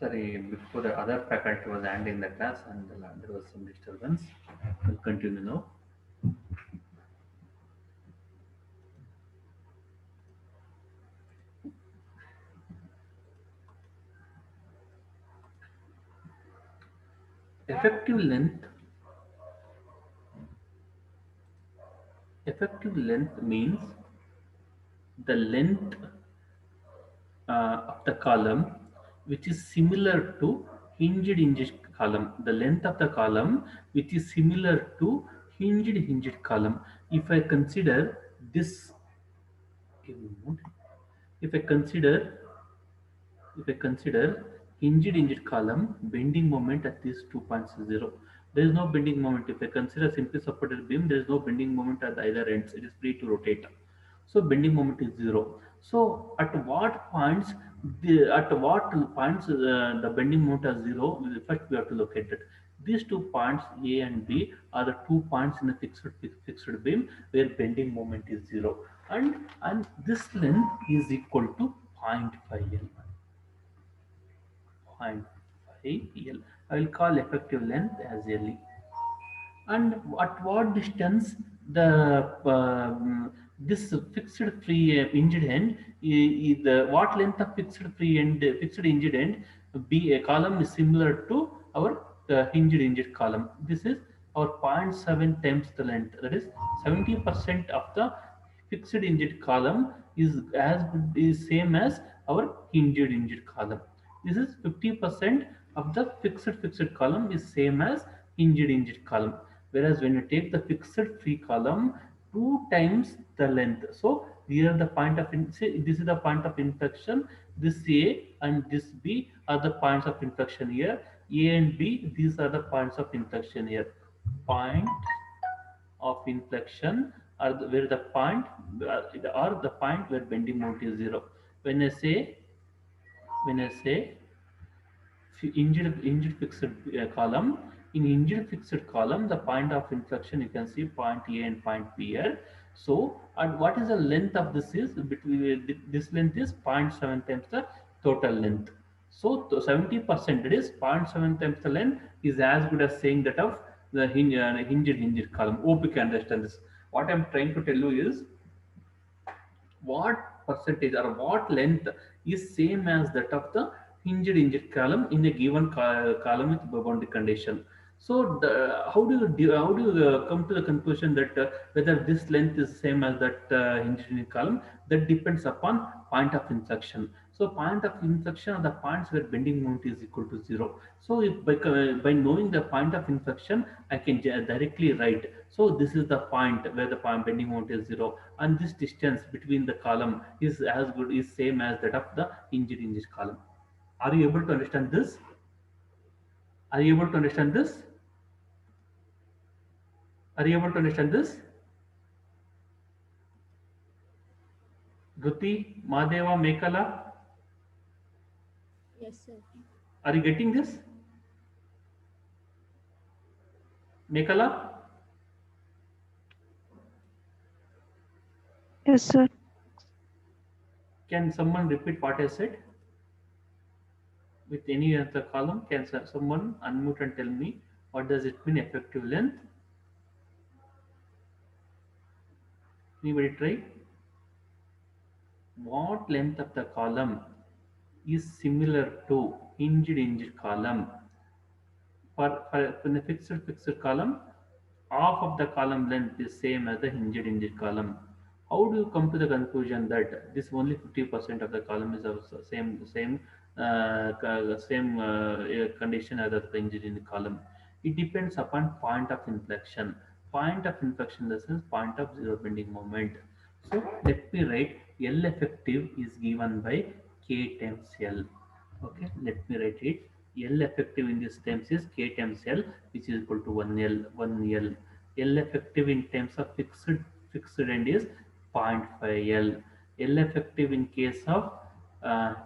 Sorry, before the other faculty was handling the class and there was some disturbance. We'll continue now. Effective length. Effective length means the length of the column which is similar to hinged column. The length of the column which is similar to hinged column. If I consider this, give me a moment. if I consider if I consider hinged column, bending moment at these 2 points is 0. There is no bending moment. If I consider simply supported beam, there is no bending moment at either ends. It is free to rotate. So bending moment is 0. So at what points the bending moment is 0? First we have to locate it. These 2 points A and B are the 2 points in a fixed beam where bending moment is 0, and this length is equal to 0.5 L. 0.5 L. I will call effective length as L. And at what distance the this fixed free hinged end, the what length of fixed hinged end B a column is similar to our hinged column. This is our zero point 0.7 times the length. That is 70% of the fixed hinged column is same as our hinged column. This is 50% of the fixed column is same as hinged column. Whereas when you take the fixed free column, 2 times the length. So here the point of this is the point of inflection. This A and this B are the points of inflection here. A and B, these are the points of inflection here. Point of inflection are where the point or the point where bending moment is 0. When I say when I say injured fixed column, in injured fixed column the point of inflection you can see point A and point B here. So and what is the length of this is between this length is zero point 0.7 times the total length. So 70%, it is 0.7 times the length is as good as saying that of the hinged column. Hope you can understand this. What I'm trying to tell you is what percentage or what length is same as that of the hinged column in a given column with boundary condition. So how do you come to the conclusion that whether this length is same as that hinged column? That depends upon point of inflection. So point of inflection are the points where bending moment is equal to 0. So if by knowing the point of inflection, I can directly write. So this is the point where the point bending moment is 0, and this distance between the column is same as that of the hinged column. Are you able to understand this? Are you able to understand this? Are you able to understand this? Guti, Madeva, Mekala, Yes, sir. are you getting this? Mekala, Yes, sir. can someone repeat what I said with any other column? Can someone unmute and tell me what does it mean effective length? Anybody try? What length of the column is similar to hinged column? For in a fixed column, half of the column length is same as the hinged column. How do you come to the conclusion that this only 50% of the column is of same condition as the hinged column? It depends upon point of inflection. Point of inflection, this is point of zero bending moment. So let me write L effective is given by K times L. Okay, let me write it. L effective in this terms is K times L, which is equal to 1L, 1L. L effective in terms of fixed end is 0.5 L. L effective in case of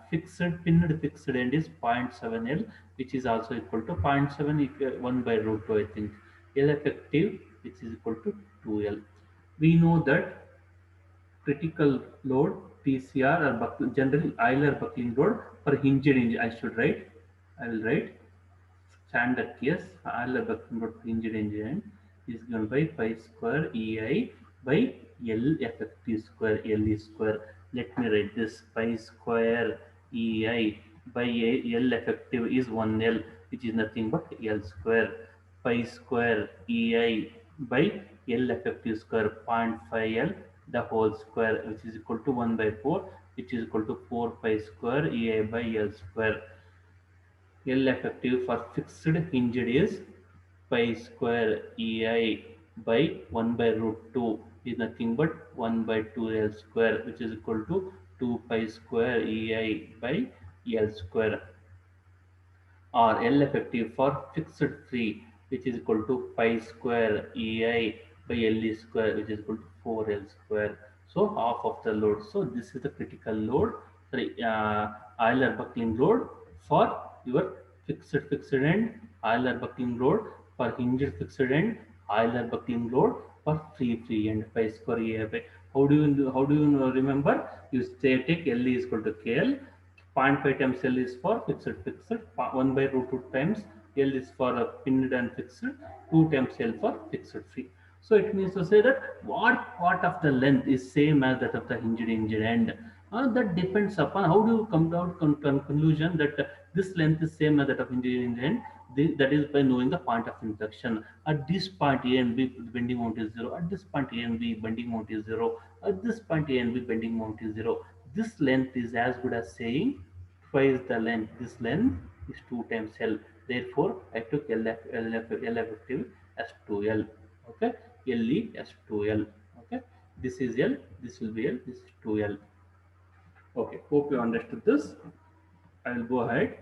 pinned fixed end is 0.7 L, which is also equal to 0.7 1 by root 2, I think. L effective, which is equal to 2L. We know that critical load TCR or general Euler buckling load for hinged hinge I should write I will write standard case Euler Buckley load for hinged engine is given by pi square EI by L effective square L is square. Let me write this pi square EI by L effective is 1L, which is nothing but L square. Pi square EI by L effective square 0.5L the whole square, which is equal to 1 by 4, which is equal to 4 pi square EI by L square. L effective for fixed hinged is pi square EI by 1 by root 2 is nothing but 1 by 2L square, which is equal to 2 pi square EI by L square, or L effective for fixed free, which is equal to pi square EI by L square, which is equal to 4L square. So half of the load. So this is the critical load, sorry, Euler buckling load for your fixed end, Euler buckling load for hinged fixed end, Euler buckling load for free end, pi square EI by. How do you remember? You say take L is equal to KL. 0.5 times L is for fixed, 1 by root 2 times L is for a pinned and fixed, 2 times L for fixed free. So it means to say that what part of the length is same as that of the hinged end. That depends upon how do you come down to conclusion that this length is same as that of hinged end. That is by knowing the point of inflection. At this point A and B bending moment is 0. At this point A and B bending moment is 0. At this point A and B bending moment is 0. This length is as good as saying twice the length. This length is 2 times L. Therefore, I took L effective as 2L. Okay, LE as 2L. Okay, this is L, this will be L, this is 2L. Okay, hope you understood this. I will go ahead.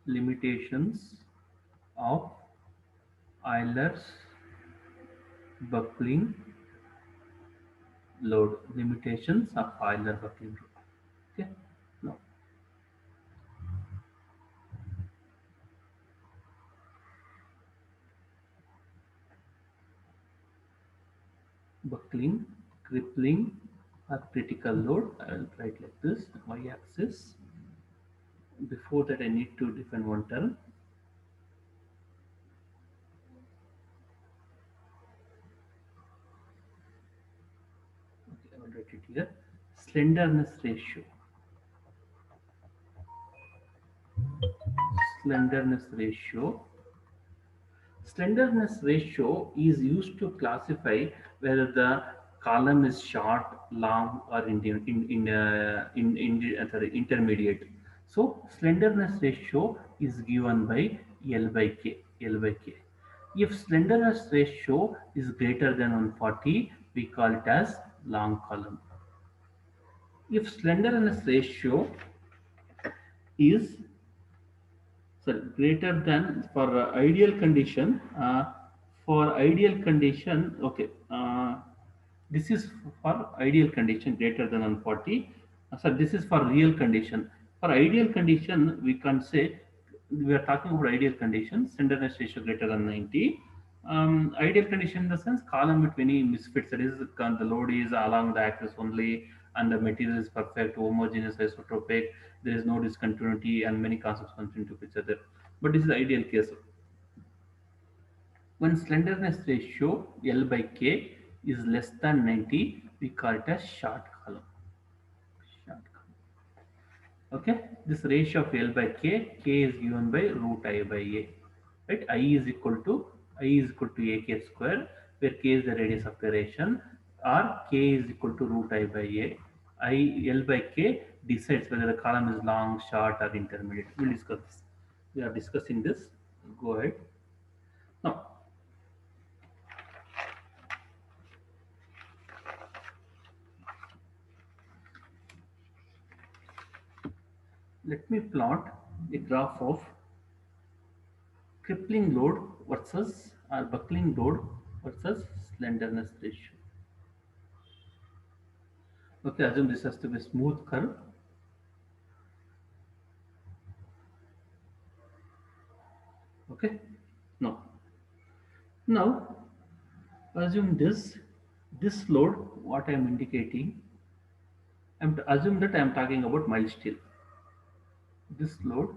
Limitations of Euler's buckling load. Limitations of Euler buckling load. Okay, now buckling, crippling, or critical load. I will write like this: y-axis. Before that, I need to define one term. Okay, I will write it here. Slenderness ratio. Slenderness ratio. Slenderness ratio is used to classify whether the column is short, long, or sorry, intermediate. So slenderness ratio is given by L by K. L by K. If slenderness ratio is greater than 140, we call it as long column. If slenderness ratio is, sorry, greater than, for ideal condition, okay, this is for ideal condition greater than 140. So this is for real condition. For ideal condition, we can say, we are talking about ideal condition, slenderness ratio greater than 90. Ideal condition in the sense column with any misfits, that is the load is along the axis only, and the material is perfect, homogeneous, isotropic, there is no discontinuity, and many concepts continue to each other. But this is the ideal case. When slenderness ratio L by K is less than 90, we call it as short column. Short column. Okay, this ratio of L by K is given by root I by A. Right, I is equal to AK square, where K is the radius of gyration, or K is equal to root I by A. L by K decides whether the column is long, short, or intermediate. We'll discuss this. We are discussing this. Go ahead. Now, Let me plot a graph of crippling load versus or buckling load versus slenderness ratio. Okay, assume this has to be smooth curve. Okay, no. Now assume this load what I am indicating. I'm assume that I am talking about mild steel. This load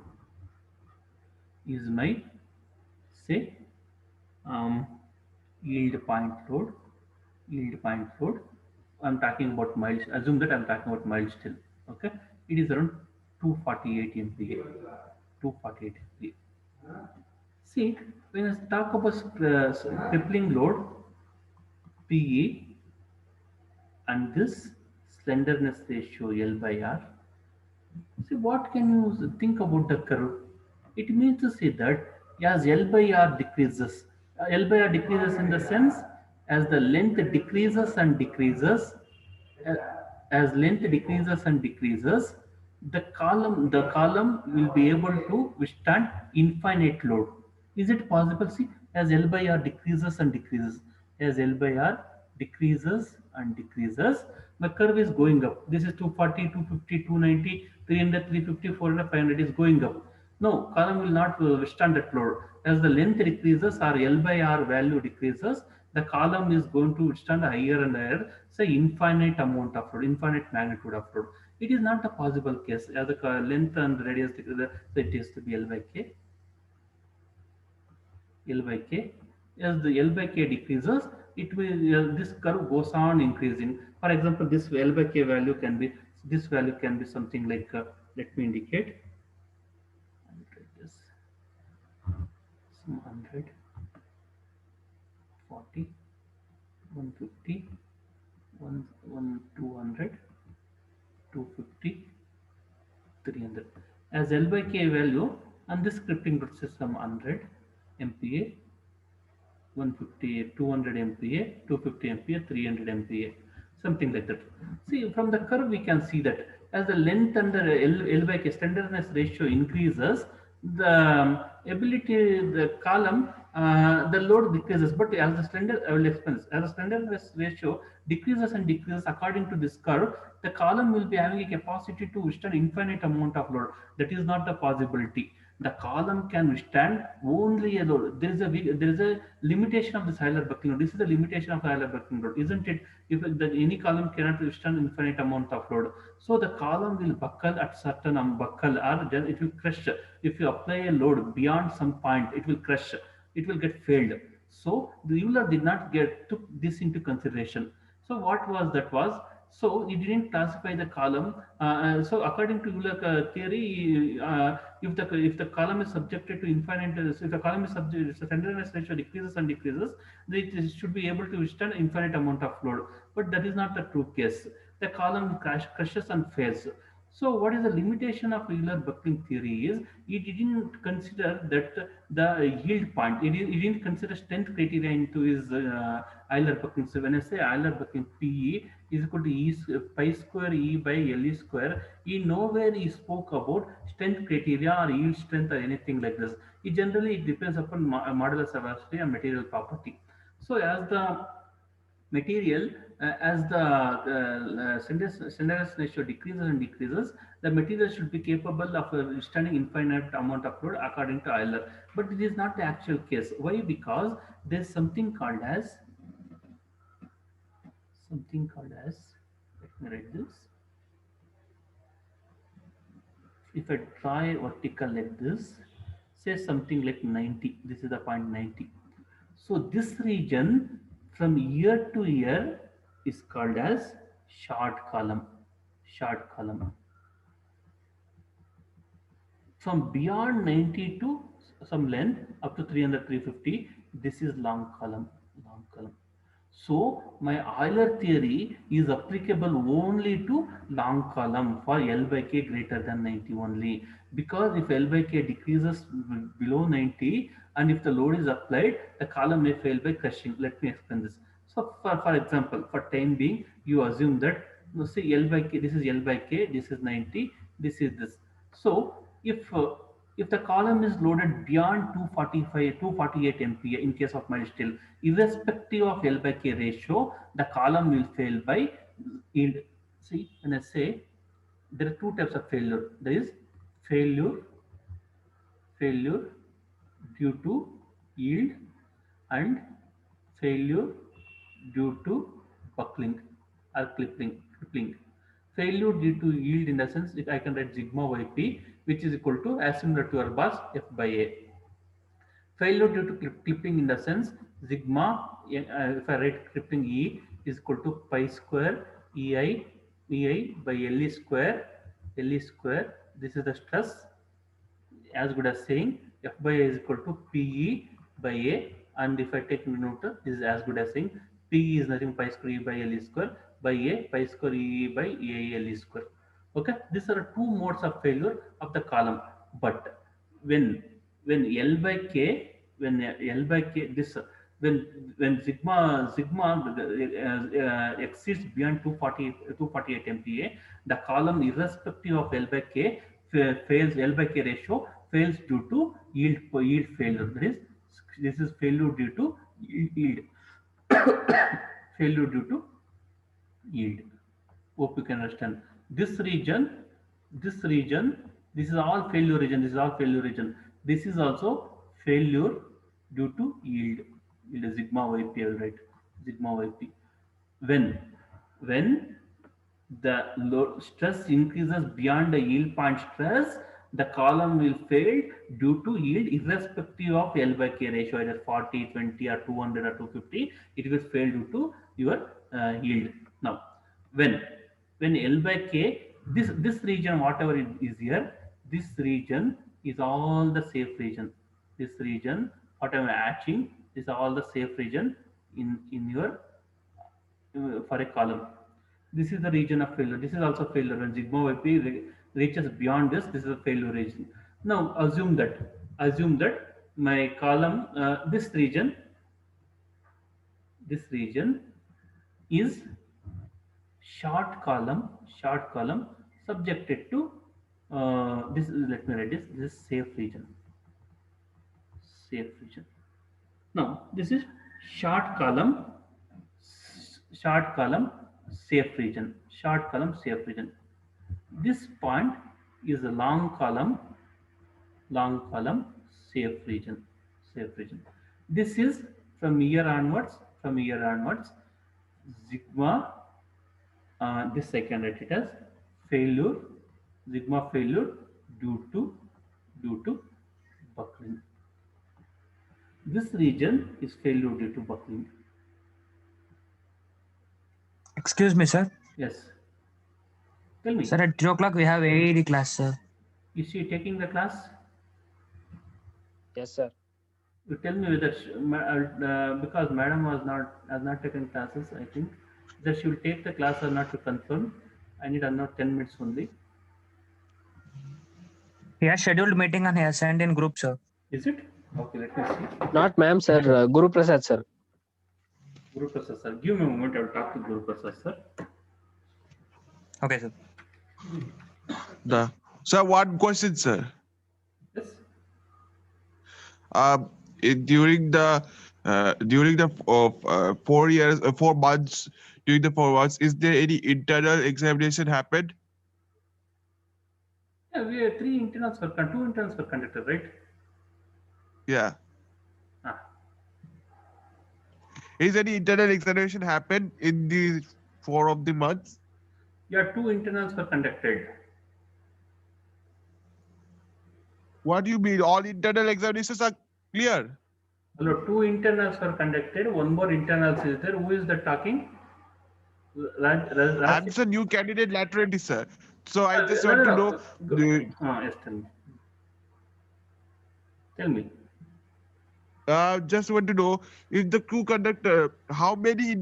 is my say um, yield point load. Yield point load. I'm talking about mild. Assume that I'm talking about mild steel. Okay, it is around 248 MPa. 248 MPa. See, when I talk about crippling load PE and this slenderness ratio L by R, see, what can you think about the curve? It means to say that as L by R decreases, L by R decreases in the sense as the length decreases and decreases, uh, as length decreases and decreases, the column will be able to withstand infinite load. Is it possible? See, as L by R decreases and decreases, as L by R decreases and decreases, the curve is going up. This is 240, 250, 290, 300, 350, 400, 500 is going up. No, column will not withstand that load. As the length decreases or L by R value decreases, the column is going to withstand higher and higher, say infinite amount of load, infinite magnitude of load. It is not a possible case. As the length and radius decreases, so it is to be L by K. L by K. As the L by K decreases, it will this curve goes on increasing. For example, this L by K value can be this value can be something like let me indicate. I will write this some 100, 40, 150, 200, 250, 300. As L by K value and this scripting root system 100 MPa, 150, 200 MPa, 250 MPa, 300 MPa, something like that. See, from the curve we can see that as the length under L by K slenderness ratio increases, the ability, the column, the load decreases. But as the slender, I will explain this. As the slenderness ratio decreases and decreases according to this curve, the column will be having a capacity to withstand infinite amount of load. That is not the possibility. The column can withstand only a load. There is a limitation of this Euler buckling load. This is the limitation of the Euler buckling load, isn't it? If any column cannot withstand infinite amount of load, so the column will buckle at certain buckle, or it will crush. If you apply a load beyond some point, it will crush. It will get failed. So the Euler did not get took this into consideration. So what was that was? So he didn't classify the column. So according to Euler theory, if the column is subjected to infinite, if the column is subject, the slenderness ratio decreases and decreases, it should be able to withstand infinite amount of load. But that is not the true case. The column crushes and fails. So what is the limitation of Euler buckling theory is it didn't consider that the yield point. It didn't consider strength criteria into his Euler buckling. So when I say Euler buckling PE is equal to pi square E by LE square, he nowhere he spoke about strength criteria or yield strength or anything like this. It generally it depends upon modulus of velocity and material property. So as the material as the slenderness ratio decreases and decreases, the material should be capable of withstanding infinite amount of load according to Euler. But it is not the actual case. Why? Because there is something called as let me write this. If I try vertical like this, say something like 90, this is the point 90. So this region from ear to ear is called as short column. Short column. From beyond 90 to some length up to 300, 350, this is long column. Long column. So my Euler theory is applicable only to long column for L by K greater than 90 only. Because if L by K decreases below 90 and if the load is applied, the column may fail by crushing. Let me explain this. So for example, for time being, you assume that, see L by K, this is L by K, this is 90, this is this. So if the column is loaded beyond 245, 248 MPa in case of mild steel, irrespective of L by K ratio, the column will fail by yield. See, when I say there are two types of failure. There is failure, failure due to yield, and failure due to buckling or crippling. Failure due to yield, in the sense I can write sigma yp, which is equal to, as similar to our boss, f by a. Failure due to clipping, in the sense sigma, if I write crippling E is equal to pi square ei by le square. This is the stress, as good as saying F by A is equal to PE by A, and if I take note, this is as good as saying PE is nothing pi square E by L square by A pi square E by AL square. Okay, these are two modes of failure of the column. But when L by K, when L by K, this when sigma exceeds beyond 248 MPa, the column, irrespective of L by K, fails. L by K ratio fails due to yield failure. That is, this is failure due to yield. Failure due to yield. Hope you can understand. This region, this is all failure region. This is all failure region. This is also failure due to yield. Yield is sigma yp, right? Sigma yp. When when the load stress increases beyond the yield point stress, the column will fail due to yield, irrespective of L by K ratio, either 40, 20, or 200 or 250. It will fail due to your yield. Now, when L by K, this region, whatever it is here, this region is all the safe region. This region, what I am hatching, is all the safe region in your for a column. This is the region of failure. This is also failure. When sigma yp reaches beyond this, this is a failure region. Now assume that my column, this region is short column subjected to this. Let me write this. This is safe region. Now this is short column, short column safe region, short column safe region. This point is a long column safe region, safe region. This is from here onwards, sigma, this I can write it as failure, sigma failure due to buckling. This region is failure due to buckling. Excuse me, sir. Yes. Tell me. Sir, at 3 o'clock we have AED class, sir. Is she taking the class? Yes, sir. You tell me whether because madam has not taken classes. I think that she will take the class or not to confirm. I need another 10 minutes only. He has scheduled meeting and he has sent in group, sir. Is it? Okay, let me see. Not ma'am, sir. Guru Prasad, sir. Guru Prasad sir. Give me a moment. I will talk to Guru Prasad sir. Okay, sir. Sir, one question, sir. Yes. During the 4 months, during the 4 months, is there any internal examination happened? Yeah, we have two internals were conducted, right? Yeah. Ah. Is any internal examination happened in the 4 of the months? Yeah, 2 internals were conducted. What do you mean? All internal examinations are clear? Hello, 2 internals were conducted. One more internals is there. Who is that talking? I'm a new candidate laterally, sir. So I just want to know. Yes, tell me. Tell me. Just want to know if the crew conductor, how many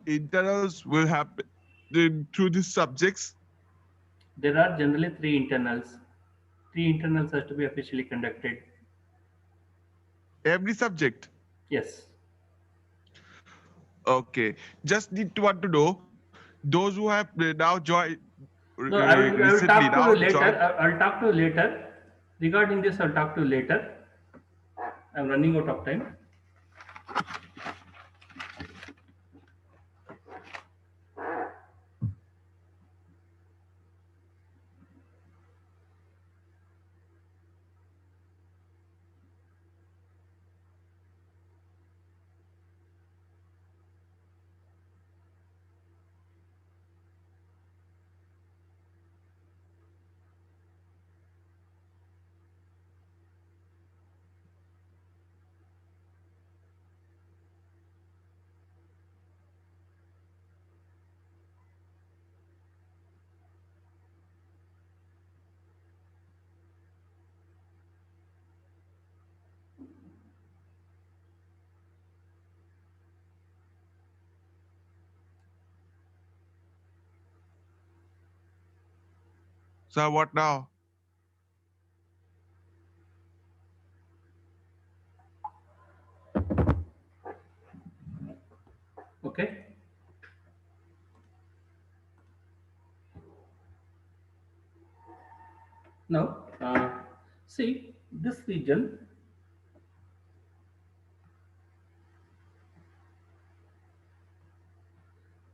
internals will happen through these subjects? There are generally 3 internals. 3 internals has to be officially conducted. Every subject? Yes. Okay. Just want to know, those who have now joined No, I will recently talk to now you later. joined. I'll talk to you later. Regarding this, I'll talk to you later. I'm running out of time. So what now? Okay. Now, see this region.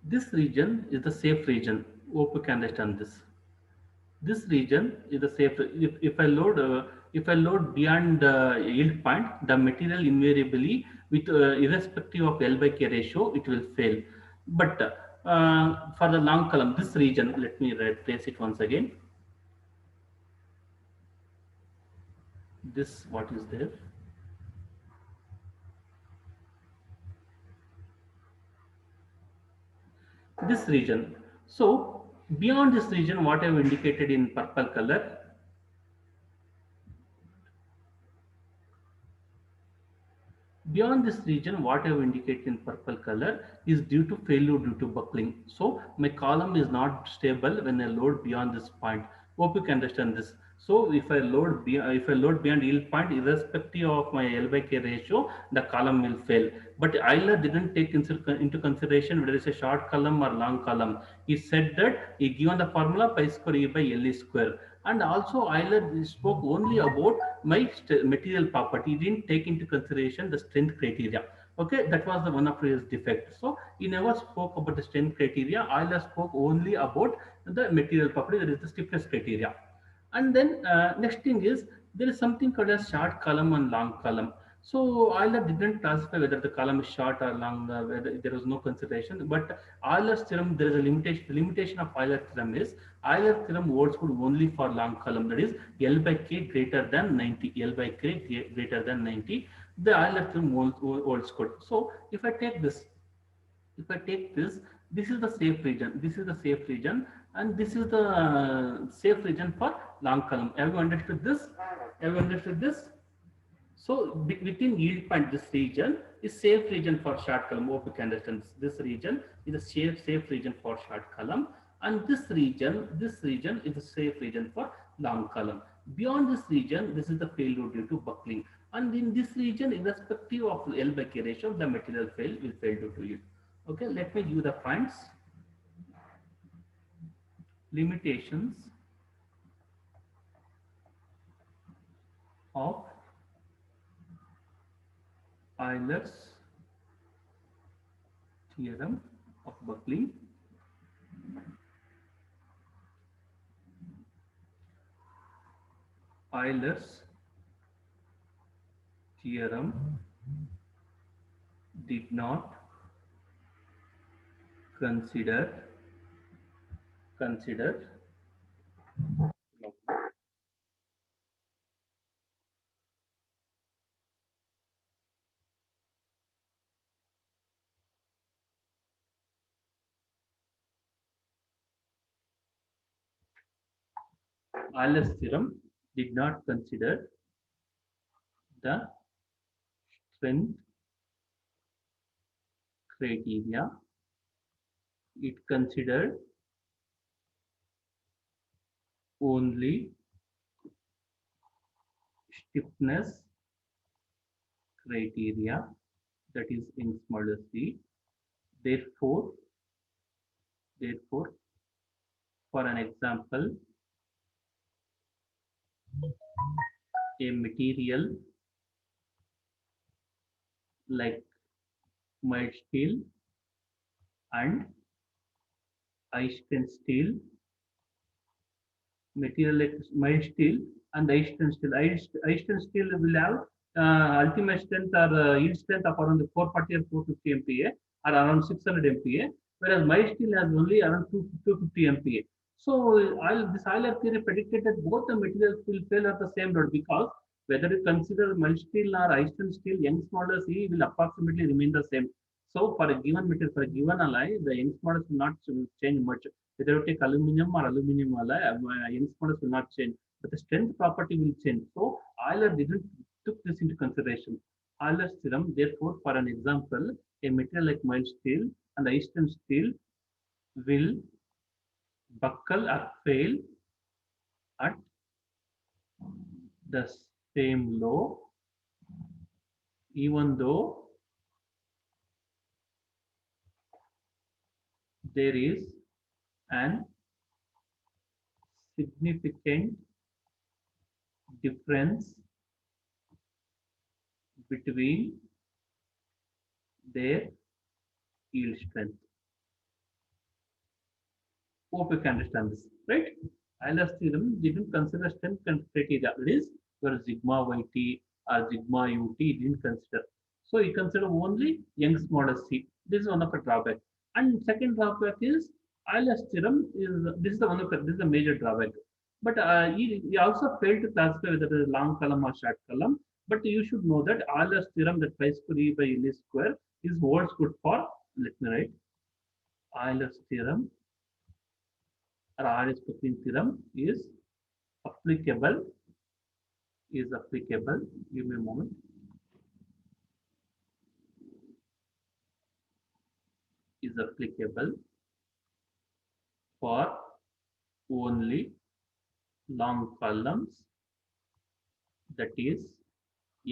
This region is the safe region. Hope you can understand this. This region is the safe. If I load beyond the yield point, the material invariably, with irrespective of L by K ratio, it will fail. But for the long column, this region, let me trace it once again. This what is there? This region. So beyond this region, what I have indicated in purple color, beyond this region, what I have indicated in purple color is due to failure due to buckling. So my column is not stable when I load beyond this point. Hope you can understand this. So if I load beyond yield point, irrespective of my L by K ratio, the column will fail. But Euler didn't take into consideration whether it's a short column or long column. He said that he given the formula pi square E by L E square. And also Euler spoke only about my material property. He didn't take into consideration the strength criteria. Okay, that was the one of his defects. So he never spoke about the strength criteria. Euler spoke only about the material property, that is the stiffness criteria. And then next thing is there is something called as short column and long column. So Euler didn't classify whether the column is short or long, whether there was no consideration. But Euler's theorem, there is a limitation. The limitation of Euler theorem is Euler theorem holds good only for long column. That is L by K greater than 90. L by K greater than 90. The Euler theorem holds good. So if I take this, this is the safe region, this is the safe region, and this is the safe region for long column. Have you understood this? Have you understood this? So within yield point, this region is safe region for short column. Hope you can understand this. This region is a safe region for short column, and this region is a safe region for long column. Beyond this region, this is the failure due to buckling. And in this region, irrespective of L by K ratio, the material will fail due to yield. Okay, let me give the points. Limitations of Euler's theorem of buckling. Euler's theorem did not consider Euler's theorem did not consider the strength criteria. It considered only stiffness criteria, that is in smaller c. Therefore, for an example, a material like mild steel and Einstein steel, material like mild steel and Einstein steel. Einstein steel will have ultimate strength or yield strength of around 440 or 450 MPa or around 600 MPa, whereas mild steel has only around 250 MPa. So this Euler theory predicted that both the materials will fail at the same load, because whether you consider mild steel or Einstein steel, Young's modulus E will approximately remain the same. So for a given material, for a given alloy, the Young's modulus will not change much. Whether you take aluminum or aluminum alloy, Young's modulus will not change, but the strength property will change. So Euler didn't took this into consideration. Euler's theorem, therefore, for an example, a material like mild steel and Einstein steel will buckle or fail at the same load, even though there is an significant difference between their yield strength. Hope you can understand this, right? Euler's theorem didn't consider strength criteria, that is, where sigma yt or sigma ut didn't consider. So he considered only Young's modulus C. This is one of the drawback. And second drawback is Euler's theorem is this is the major drawback. But he also failed to classify whether it is long column or short column. But you should know that Euler's theorem, that pi square E by L square, is holds good for, let me write, Euler's theorem or Aristotelian theorem is applicable. Give me a moment. Is applicable for only long columns, that is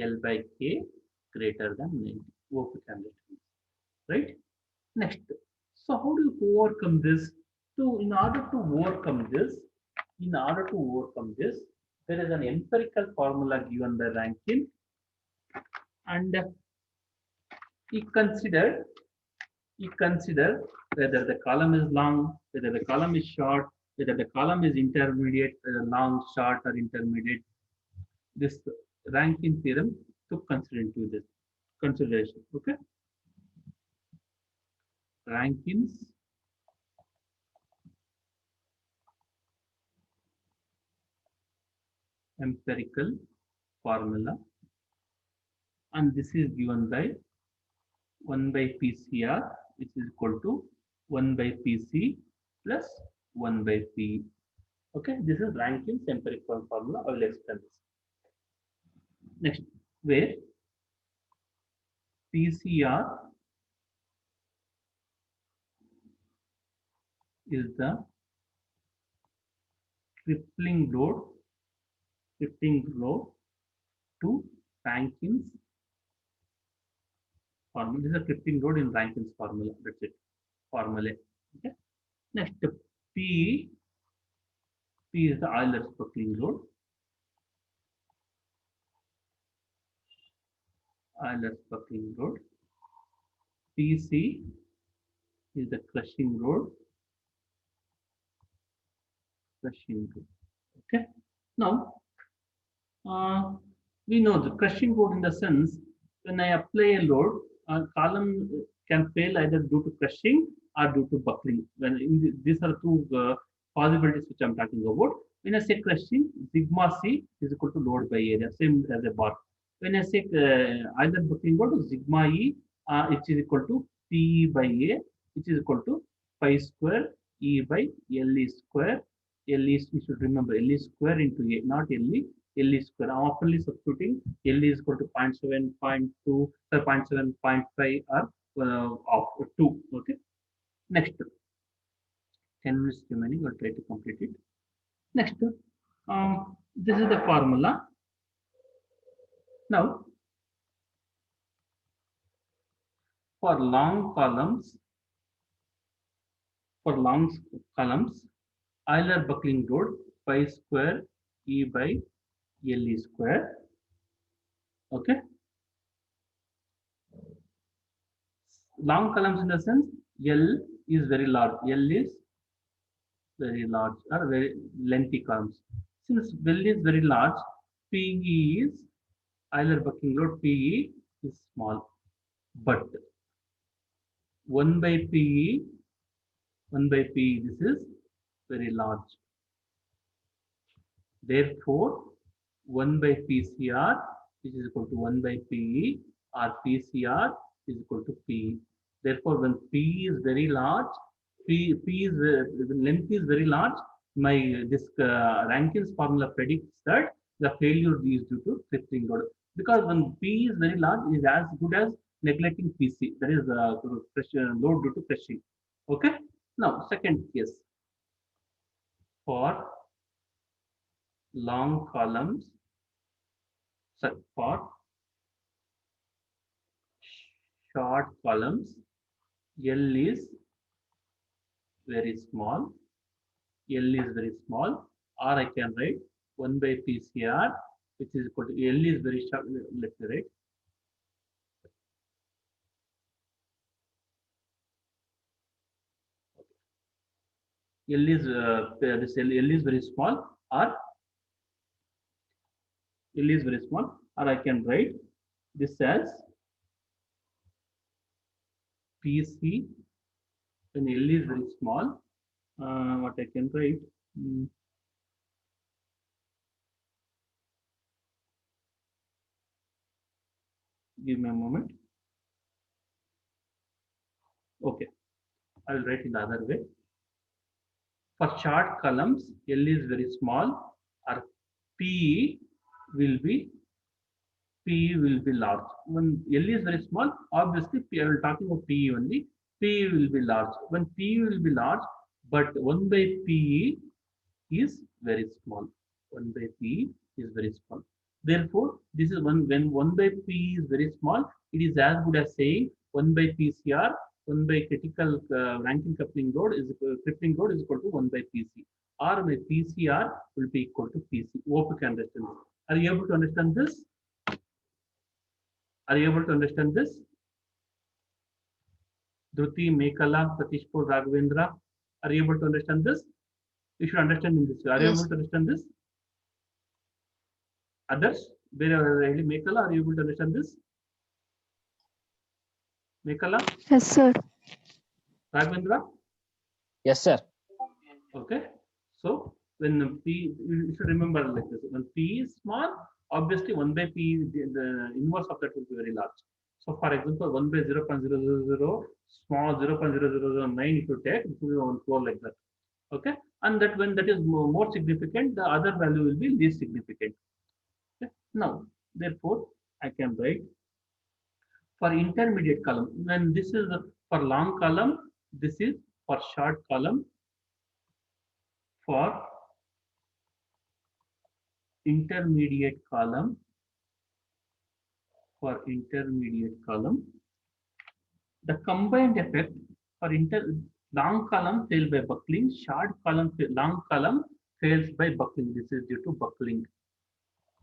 L by K greater than 90. Hope you can understand, right? Next, so how do you overcome this? So in order to overcome this, there is an empirical formula given by Rankine, and he considered whether the column is long, whether the column is short, whether the column is intermediate, whether long, short, or intermediate. This Rankine theorem took consideration. Okay, Rankine's empirical formula, and this is given by 1 by PCR, which is equal to 1 by PC plus 1 by P. Okay, this is Rankine's empirical formula. I will explain this. Next, where PCR is the crippling load to Rankine's formula. This is a crippling load in Rankine's formula. That's it. Formula. Okay. Next, P is the Euler's buckling load. PC is the crushing load. Okay. Now, we know the crushing load in the sense, when I apply a load, a column can fail either due to crushing or due to buckling. These are two possibilities which I'm talking about. When I say crushing, sigma C is equal to load by area, same as a bar. When I say either buckling load, sigma E, which is equal to P by A, which is equal to pi square E by LE square. LE, we should remember, LE square into A, not LE. LE square. I'm oftenly substituting LE is equal to 0.7, 0.2, 0.7, 0.5 or of 2. Okay. Next, 10 minutes remaining. I'll try to complete it. Next, this is the formula. Now, for long columns, Euler buckling load pi square E by LE square. Okay. Long columns in the sense L is very large. L is very large or very lengthy columns. Since L is very large, PE is Euler buckling load PE is small, but 1 by PE, 1 by PE, this is very large. Therefore, 1 by PCR is equal to 1 by PE, or PCR is equal to PE. Therefore, when P is very large, P is the length is very large. This Rankin's formula predicts that the failure is due to crippling load, because when P is very large, it is as good as neglecting PC. That is pressure load due to crushing. Okay. Now, second case for long columns, for short columns, L is very small. L is very small, or I can write 1 by PCR, which is equal to L is very short. Let me write. L is this L is very small, or L is very small, or I can write this as PC when L is very small. What I can write? Give me a moment. Okay, I will write in the other way. For short columns, L is very small, or PE will be large. When L is very small, obviously I will talking about PE only. PE will be large. When PE will be large, but 1 by PE is very small. 1 by PE is very small. Therefore, this is when 1 by PE is very small, it is as good as saying 1 by PCR, 1 by critical Rankine coupling load is crippling load is equal to 1 by PC, or my PCR will be equal to PC. Hope you can understand. Are you able to understand this? Are you able to understand this? Dhruti, Mekala, Satishpur, Raghavendra, are you able to understand this? You should understand in this way. Are you Yes. able to understand this? Others, Mekala, are you able to understand this? Mekala, Yes, sir. Raghavendra? Yes, sir. Okay. So when P, you should remember like this. When P is small, obviously 1 by P, the inverse of that will be very large. So for example, 1 by 0.000, small 0.0009 if you take, it will go like that. Okay. And that when that is more significant, the other value will be least significant. Okay. Now, therefore, I can write for intermediate column. When this is for long column, this is for short column. For intermediate column, the combined effect for long column fails by buckling, long column fails by buckling. This is due to buckling.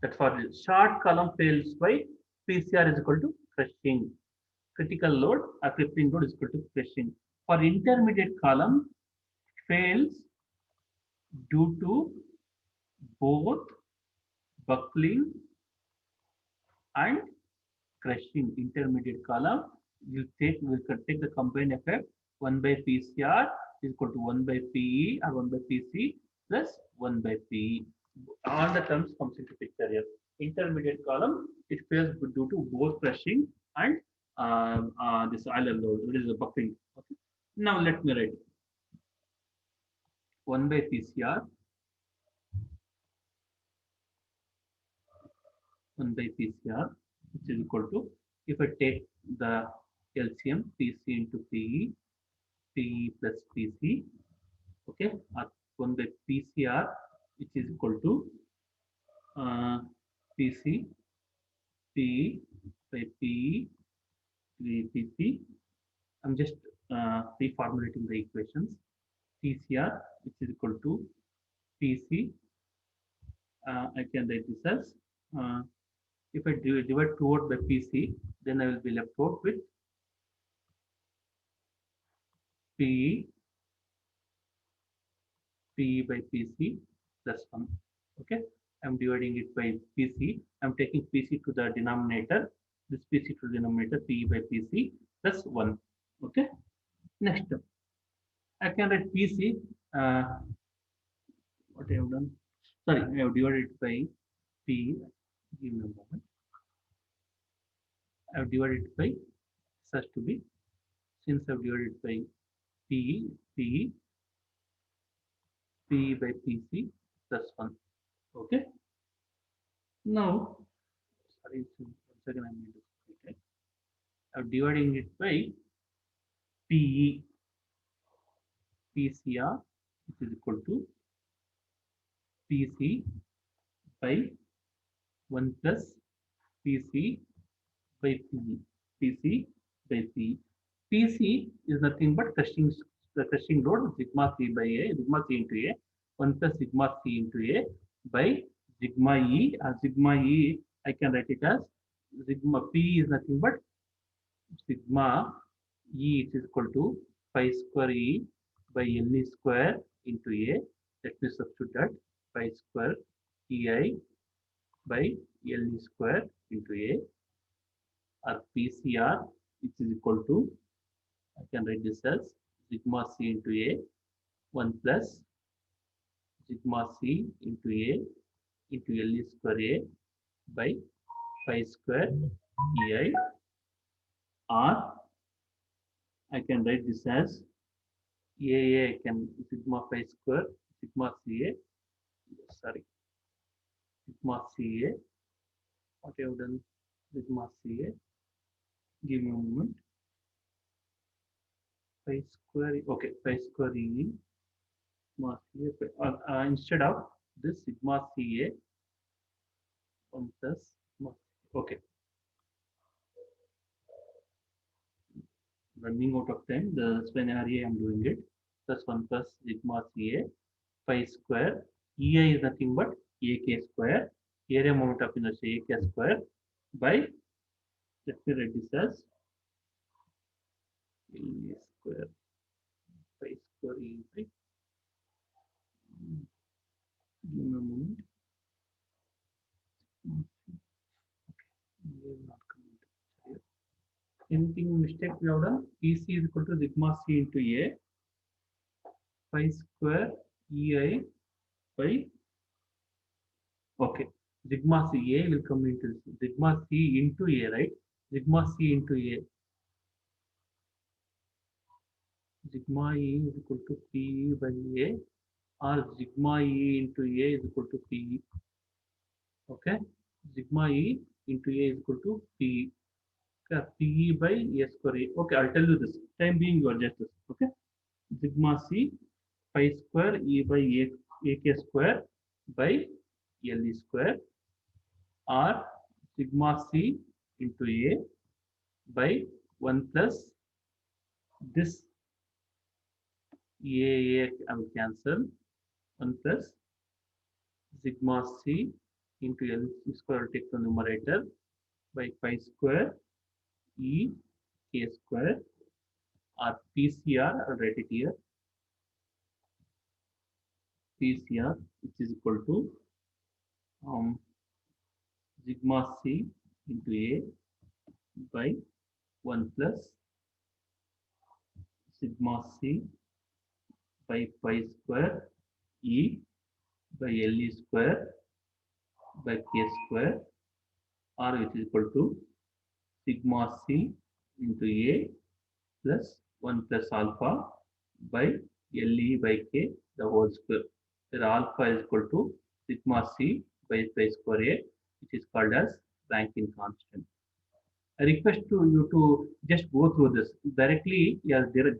That for short column fails by PCR is equal to crushing. Critical load or crippling load is equal to crushing. For intermediate column fails due to both buckling and crushing. Intermediate column will take the combined effect 1 by PCR is equal to 1 by PE or 1 by PC plus 1 by PE. All the terms comes into picture here. Intermediate column, it fails due to both crushing and this Euler load, which is a buckling. Okay. Now let me write 1 by PCR, 1 by PCR, which is equal to, if I take the LCM, PC into PE, PE plus PC, okay, or 1 by PCR, which is equal to PC, PE by PE, PC. I'm just reformulating the equations. PCR, which is equal to PC. I can write this as if I divide 2 out by PC, then I will be left out with PE by PC plus 1. Okay, I'm dividing it by PC. I'm taking PC to the denominator. This PC to the denominator, PE by PC plus 1. Okay, next I can write PC. What I have done? Sorry, I have divided it by PE. Give me a moment. I have divided it by such to be, since I have divided it by PE by PC plus 1. Okay. Now, sorry, once again I made this mistake. I'm dividing it by PE, PCR, which is equal to PC by 1 plus PC by PE. PC by PE. PC is nothing but the crushing load sigma C by A, sigma C into A, 1 plus sigma C into A by sigma E. Sigma E, I can write it as sigma P is nothing but sigma E, it is equal to pi square E by L square into A. Let me substitute that, pi square EI by L square into A, or PCR, which is equal to, I can write this as sigma C into A, 1 plus sigma C into A into L square A by pi square EI, or I can write this as AA, I can sigma pi square sigma CA, sorry, sigma CA, what I have done, sigma CA, give me a moment, pi square, okay, pi square E, sigma CA, instead of this sigma CA, 1 plus sigma, okay, running out of time, the scenario I am doing it, plus 1 plus sigma CA, pi square, EI is nothing but AK square, area moment of inertia AK square by, let me write this as A square, pi square E by, give me a moment. Not coming to here. Anything mistake we have done? PC is equal to sigma C into A, pi square EI by, okay, sigma C A will come into this, sigma C into A, right? Sigma C into A, sigma E is equal to PE by A, or sigma E into A is equal to PE. Okay, sigma E into A is equal to PE. Okay, PE by A square A. Okay, I'll tell you this. Time being, you adjust this. Okay, sigma C pi square E by A, AK square by LE square, or sigma C into A by 1 plus this A I will cancel, 1 plus sigma C into L square, will take the numerator, by pi square E K square, or PCR, I'll write it here, PCR, which is equal to sigma C into A by 1 plus sigma C by pi square E by LE square by K square, or which is equal to sigma C into A plus 1 plus alpha by LE by K, the whole square, where alpha is equal to sigma C by pi square A, which is called as Rankine constant. I request you to just go through this directly. Yes, there are